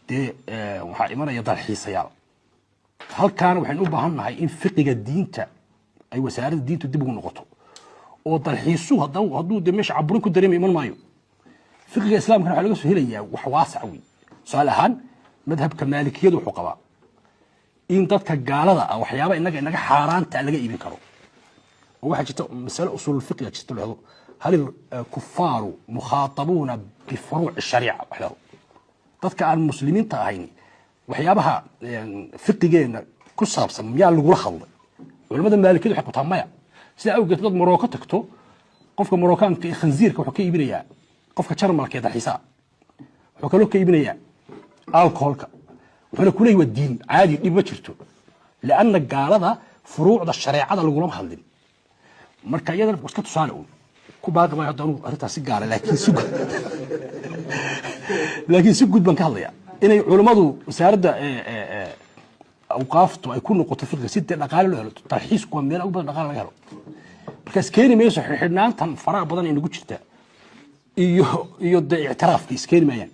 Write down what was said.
dee waxaa imanaya dalxiisayaal halkaana waxaynu u baahannahay in fiqiga diinta ay wasaaradda diintu dib ugu noqoto oo dalxiisu hadduu dee meesha caburin ku dareema iman maayo fiqiga islaamkana waxaa laga soo helayaa wax waasac wey tusaale ahaan madhabka maalikiyadu wuxuu qabaa in dadka gaalada ah waxyaaba inaga xaaraanta laga iibin karo oo waxaa jirta mas'alo usul fiqiga jirta lahdo hal kufaaru mukhaatabuuna bifuruuc shariica waxyaabo dadka aan muslimiinta ahayn waxyaabaha fiqigeena ku saabsan miyaa lagula hadlay culimada maalikiyadu waxay qabtaa maya sida awgeed dad Morocco tagto qofka Moroccaanka ee khanziirka wuxuu ka iibinayaa qofka Jarmalka ee dalxiisaa wuxuu kaloo ka iibinayaa alcoholka wuxuuna ku leeyahay diin caadi dhib ma jirto laana gaalada furuucda shariicada lagula hadlin marka iyada iska tusaale ku baaqay hadda uu arintaas si gaar ah laakiin si gudban ka hadlaya inay culimadu wasaaradda awqaaftu ay ku noqoto fiqiga si dhaqaale loo helo tarxiisku waa meel ugu badan dhaqaale laga helo markaas keeni mayso xidhnaantan faraha badan ee nagu jirta iyo ictiraafka iskeeni maayaan